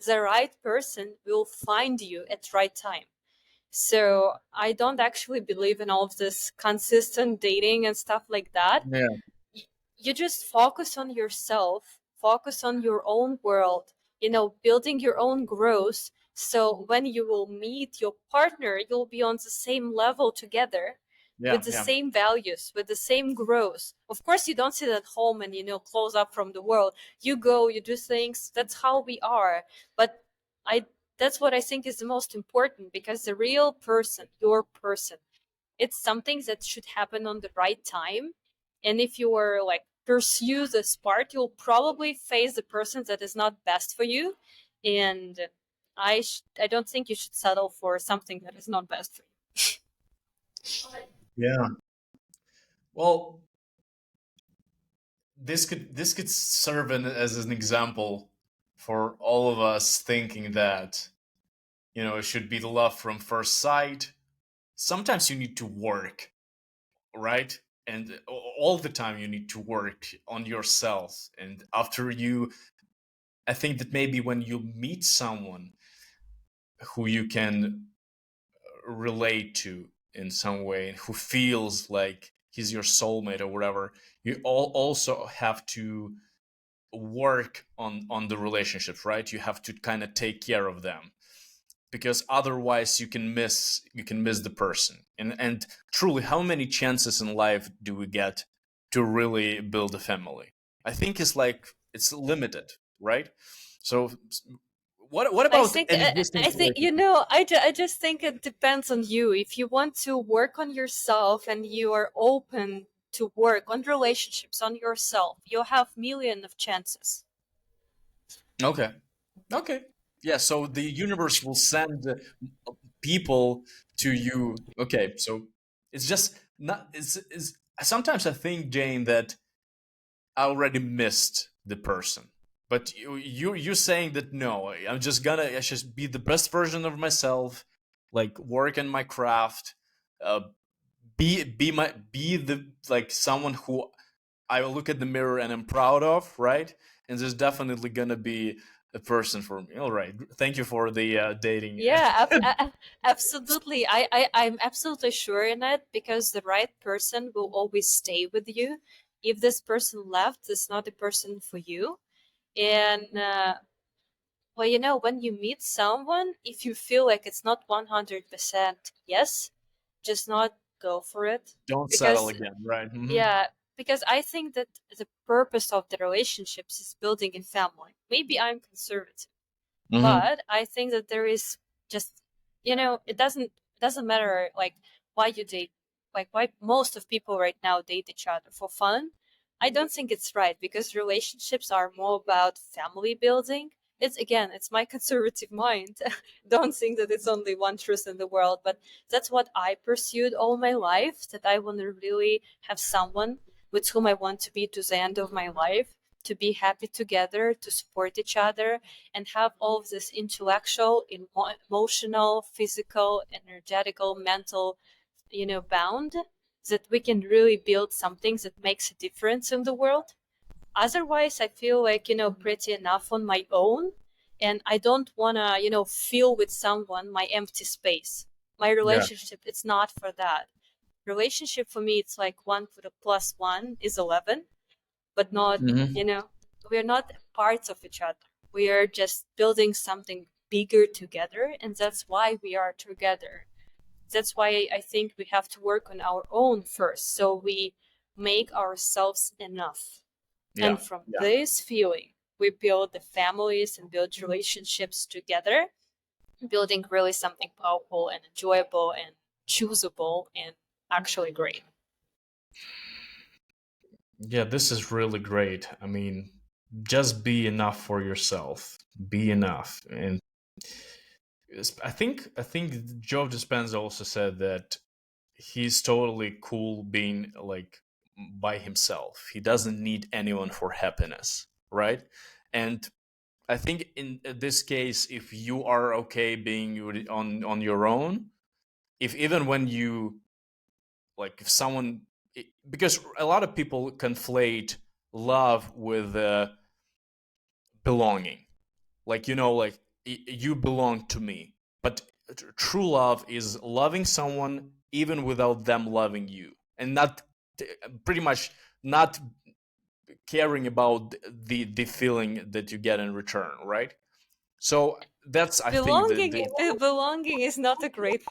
the right person will find you at right time. So I don't actually believe in all of this consistent dating and stuff like that. Yeah. You just focus on yourself, focus on your own world, building your own growth. So when you will meet your partner, you'll be on the same level together, Yeah. with the Yeah. same values, with the same growth. Of course, you don't sit at home and, close up from the world. You go, you do things. That's how we are. But I, that's what I think is the most important, because the real person, your person, it's something that should happen on the right time. And if you are like pursue this part, you'll probably face the person that is not best for you. And I don't think you should settle for something that is not best for you. Yeah. Well, this could serve as an example for all of us thinking that it should be the love from first sight. Sometimes you need to work, right? And all the time you need to work on yourself. And after you, I think that maybe when you meet someone who you can relate to in some way, who feels like he's your soulmate or whatever, you also have to work on the relationships, right? You have to kind of take care of them, because otherwise you can miss the person. And truly, how many chances in life do we get to really build a family? I think it's limited, right? So what I about think an existing I think relationship? I just think it depends on you. If you want to work on yourself and you are open to work on relationships on yourself, you'll have million of chances. Okay. Okay. Yeah, so the universe will send people to you. Okay, so it's just not sometimes I think, Jane, that I already missed the person. But you saying that no, I just be the best version of myself, like work in my craft, uh, be the like someone who I look at the mirror and I'm proud of, right? And there's definitely gonna be a person for me. All right, thank you for the dating. Yeah, absolutely. I'm absolutely sure in it, because the right person will always stay with you. If this person left, it's not the person for you. And well, when you meet someone, if you feel like it's not 100% yes, just not go for it. Don't settle Because, again, right? Hmm. yeah, because I think that the purpose of the relationships is building a family. Maybe I'm conservative, Hmm. but I think that there is just, it doesn't matter like why you date, like why most of people right now date each other for fun. I don't think it's right, because relationships are more about family building. It's my conservative mind. Don't think that it's only one truth in the world, but that's what I pursued all my life, that I want to really have someone with whom I want to be to the end of my life, to be happy together, to support each other, and have all of this intellectual, emotional, physical, energetical, mental, bound, that we can really build something that makes a difference in the world. Otherwise, I feel like, pretty enough on my own. And I don't want to, fill with someone my empty space. My Yeah. relationship, it's not for that. Relationship for me, it's like 1 + 1 is 11, but not, Hmm. we're not parts of each other. We are just building something bigger together, and that's why we are together. That's why I think we have to work on our own first, so we make ourselves enough. Yeah. And from Yeah. this feeling, we build the families and build relationships together, building really something powerful and enjoyable and choosable and actually great. Yeah, this is really great. I mean, just be enough for yourself. Be enough. And I think Joe Dispenza also said that he's totally cool being like by himself. He doesn't need anyone for happiness, right? And I think in this case, if you are okay being on your own, if even when you like if someone because a lot of people conflate love with belonging, like like you belong to me, but true love is loving someone even without them loving you, and not pretty much not caring about the feeling that you get in return, right? So that's, I think, the Belonging is not a great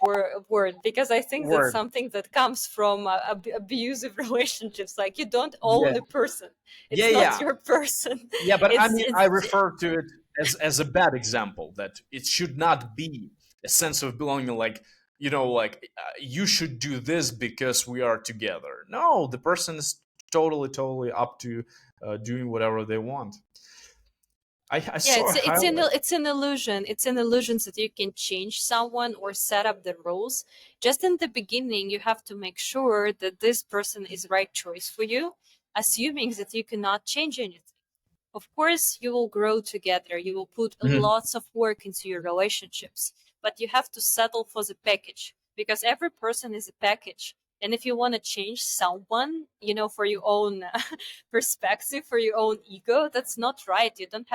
word, because I think that's word. something that comes from abusive relationships. Like, you don't own Yeah, the person; yeah, it's not yeah. your person. Yeah, but I It's mean, I it's refer to it as a bad example, that it should not be a sense of belonging, like, like you should do this because we are together. No, the person is totally up to doing whatever they want. I Yeah, saw it's a it's an highlight. it's an illusion. It's an illusion that you can change someone or set up the rules. Just in the beginning, you have to make sure that this person is the right choice for you, assuming that you cannot change anything. Of course, you will grow together. You will put Mhm. lots of work into your relationships, but you have to settle for the package, because every person is a package. And if you want to change someone, for your own perspective, for your own ego, that's not right. You don't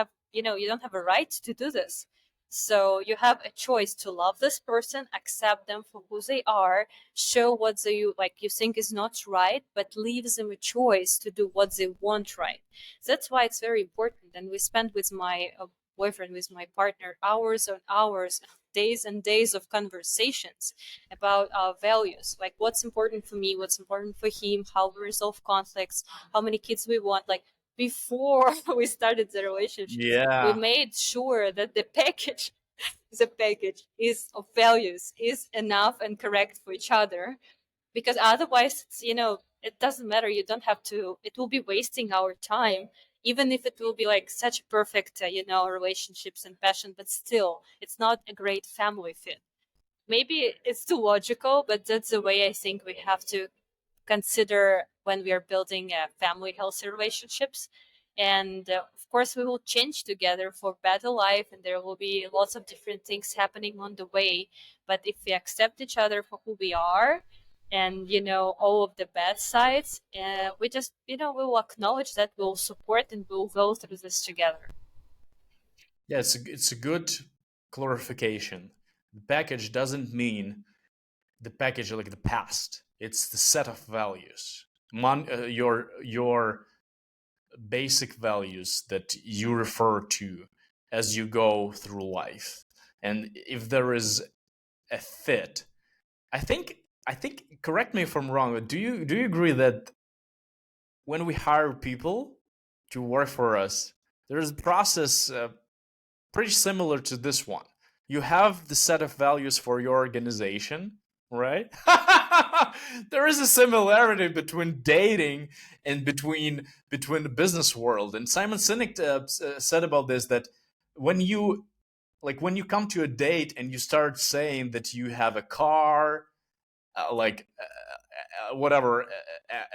have a right to do this. So you have a choice to love this person, accept them for who they are, show what you think is not right, but leave them a choice to do what they want right. That's why it's very important. And we spend with my boyfriend, with my partner, hours and hours, days and days of conversations about our values, like what's important for me, what's important for him, how we resolve conflicts, how many kids we want. Like, before we started the relationships, we Yeah, made sure that the package is of values is enough and correct for each other, because otherwise it doesn't matter. You don't have to, it will be wasting our time, even if it will be like such perfect relationships and passion, but still it's not a great family fit. Maybe it's too logical, but that's the way I think we have to consider when we are building family healthy relationships. And of course, we will change together for better life, and there will be lots of different things happening on the way. But if we accept each other for who we are, and all of the bad sides, we just we will acknowledge that, we'll support, and we'll go through this together. Yeah, it's a good clarification. The package doesn't mean the package like the past. It's the set of values. Your basic values that you refer to as you go through life. And if there is a fit, I think correct me if I'm wrong, but do you agree that when we hire people to work for us, there's a process pretty similar to this one. You have the set of values for your organization, right? There is a similarity between dating and between the business world. And Simon Sinek said about this that when you when you come to a date and you start saying that you have a car, whatever,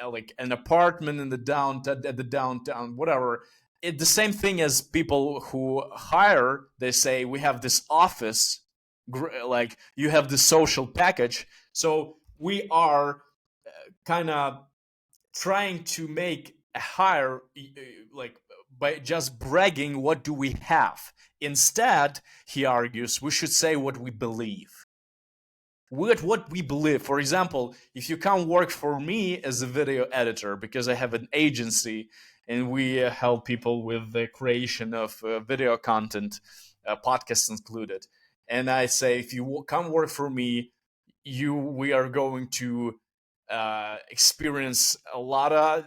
like an apartment in the downtown, at the downtown, whatever. The same thing as people who hire. They say we have this office, like you have this social package. So we are kind of trying to make a hire like by just bragging what do we have. Instead, he argues we should say what we believe, what we believe. For example, if you come work for me as a video editor, because I have an agency and we help people with the creation of video content, podcasts included, and I say if you come work for me, we are going to experience a lot of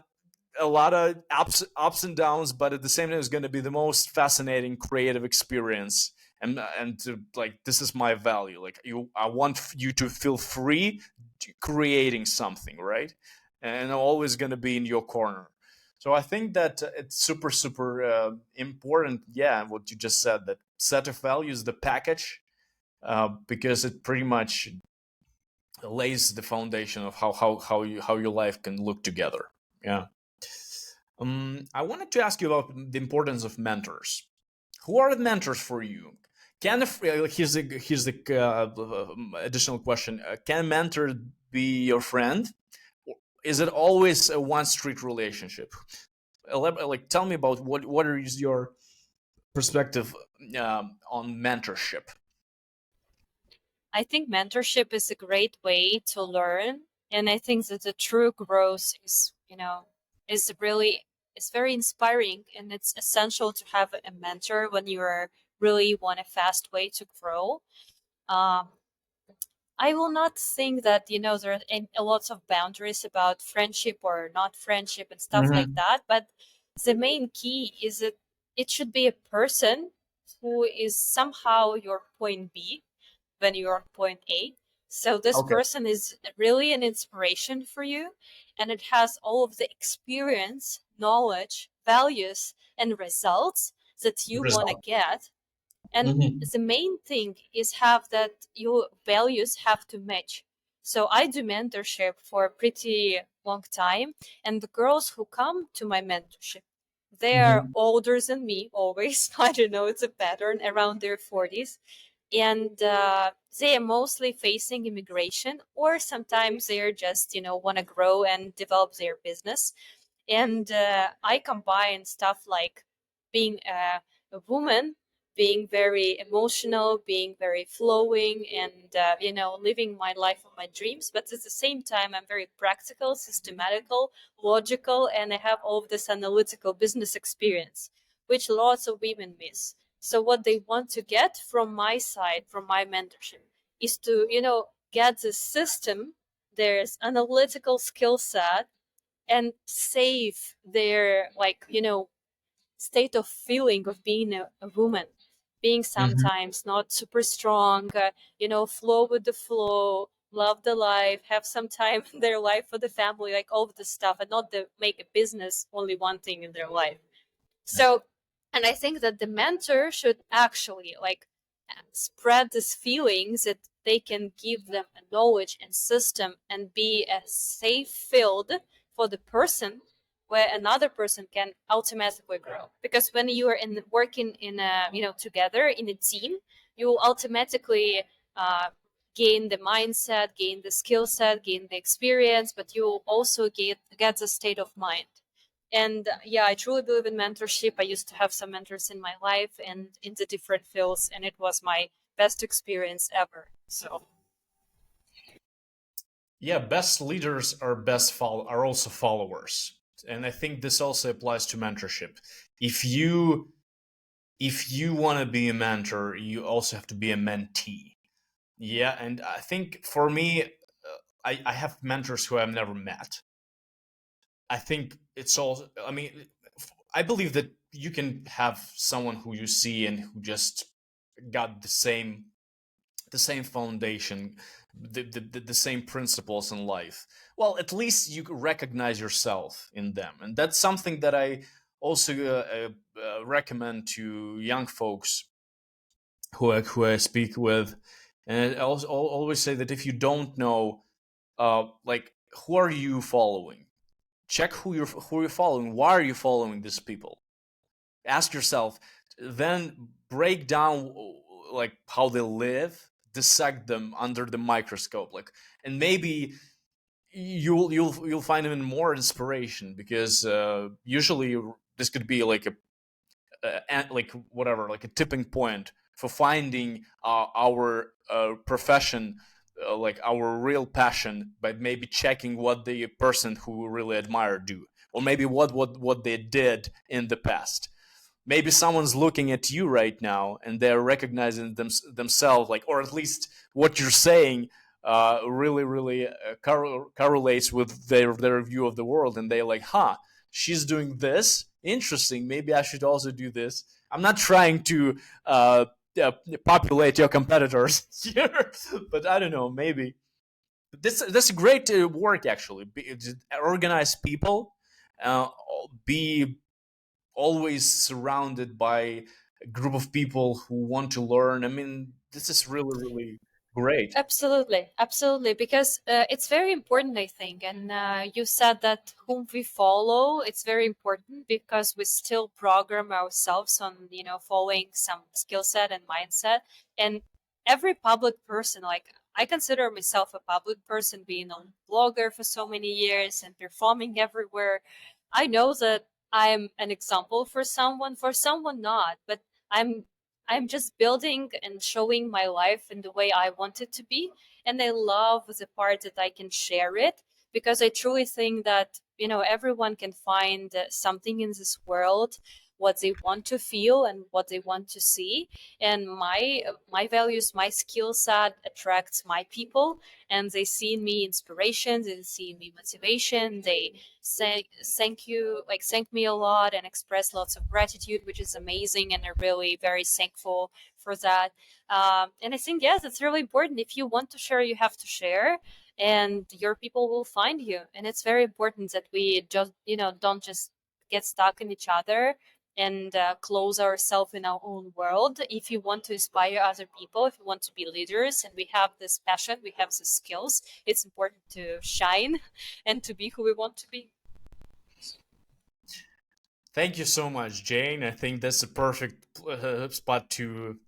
ups and downs, but at the same time, it's going to be the most fascinating creative experience. And to, like, this is my value. Like I want you to feel free creating something, right? And I'm always going to be in your corner. So I think that it's super important. Yeah, what you just said, that set of values, the package, because it pretty much lays the foundation of how your life can look together. Yeah. I wanted to ask you about the importance of mentors. Who are the mentors for you? Here's the additional question: can a mentor be your friend? Or is it always a one street relationship? Like, tell me about what is your perspective on mentorship? I think mentorship is a great way to learn, and I think that the true growth is really is very inspiring, and it's essential to have a mentor when you are really want a fast way to grow. Um, I will not think that there are a lots of boundaries about friendship or not friendship and stuff like Mm-hmm. that, but the main key is that it should be a person who is somehow your point B when you're on point A. So this Okay. person is really an inspiration for you, and it has all of the experience, knowledge, values, and results that you want to Result. get. And Mm-hmm. the main thing is have that your values have to match. So I do mentorship for a pretty long time, and the girls who come to my mentorship, they are Mm-hmm. older than me always. I don't know, it's a pattern around their 40s, and they are mostly facing immigration, or sometimes they are just want to grow and develop their business. And I combine stuff like being a woman, being very emotional, being very flowing, and living my life of my dreams. But at the same time, I'm very practical, systematical, logical, and I have all of this analytical business experience, which lots of women miss. So what they want to get from my side, from my mentorship, is to get the system, there's analytical skill set, and save their state of feeling of being a woman, being Mm-hmm. sometimes not super strong, flow with the flow, love the life, have some time in their life for the family, like all of this stuff, and not make a business only one thing in their life. So, and I think that the mentor should actually spread these feelings, that they can give them a knowledge and system and be a safe field for the person where another person can automatically grow. Because when you are working in a, together in a team, you will automatically gain the mindset, gain the skill set, gain the experience, but you will also get the state of mind. And yeah, I truly believe in mentorship. I used to have some mentors in my life and in the different fields, and it was my best experience ever. So Yeah, best leaders are are also followers, and I think this also applies to mentorship. If you want to be a mentor, you also have to be a mentee. Yeah, and I think for me, I have mentors who I've never met. I think it's all. I mean, I believe that you can have someone who you see and who just got the same foundation, the same principles in life. Well, at least you recognize yourself in them, and that's something that I also recommend to young folks who I speak with. And I also always say that if you don't know, like, who are you following? Check who you're following. Why are you following these people? Ask yourself. Then break down like how they live, dissect them under the microscope, like, and maybe you'll find even more inspiration because usually this could be like like whatever, like a tipping point for finding our profession, like our real passion, by maybe checking what the person who we really admire do, or maybe what they did in the past. Maybe someone's looking at you right now and they're recognizing themselves, like, or at least what you're saying really correlates with their view of the world, and they're like, huh, she's doing this, interesting, maybe I should also do this. I'm not trying to uh, populate your competitors here, but I don't know, maybe this is great work actually. Organize people, uh, be always surrounded by a group of people who want to learn. I mean, this is really great. absolutely, absolutely, because it's very important, I think. And you said that whom we follow, it's very important because we still program ourselves on, following some skill set and mindset. And every public person, like I consider myself a public person, being a blogger for so many years and performing everywhere. I know that I'm an example for someone not, but I'm I'm just building and showing my life in the way I want it to be. And I love the part that I can share it because I truly think that, everyone can find something in this world, what they want to feel and what they want to see. And my values, my skill set attracts my people, and they see in me inspiration, they see in me motivation. They say thank you, like thank me a lot and express lots of gratitude, which is amazing, and I'm really very thankful for that. And I think, yes, it's really important. If you want to share, you have to share, and your people will find you. And it's very important that we just, don't just get stuck in each other and close ourselves in our own world. If you want to inspire other people, if you want to be leaders, and we have this passion, we have the skills, it's important to shine and to be who we want to be. Thank you so much, Jane. I think that's a perfect spot to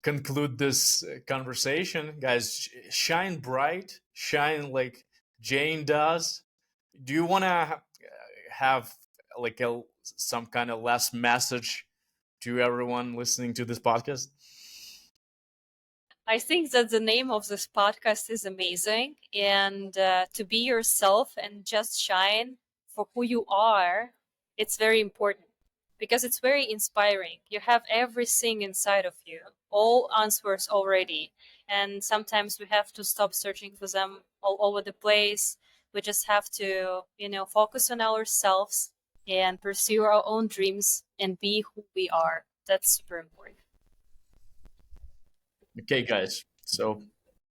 conclude this conversation. Guys, shine bright, shine like Jane does. Do you want to have like some kind of last message to everyone listening to this podcast? I think that the name of this podcast is amazing. And to be yourself and just shine for who you are, it's very important because it's very inspiring. You have everything inside of you, all answers already. And sometimes we have to stop searching for them all over the place. We just have to, focus on ourselves and pursue our own dreams and be who we are. That's super important. Okay, guys. So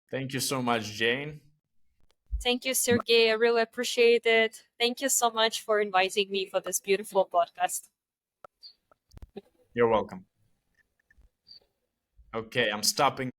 thank you so much, Jane. Thank you, Sergey. I really appreciate it. Thank you so much for inviting me for this beautiful podcast. You're welcome. Okay, I'm stopping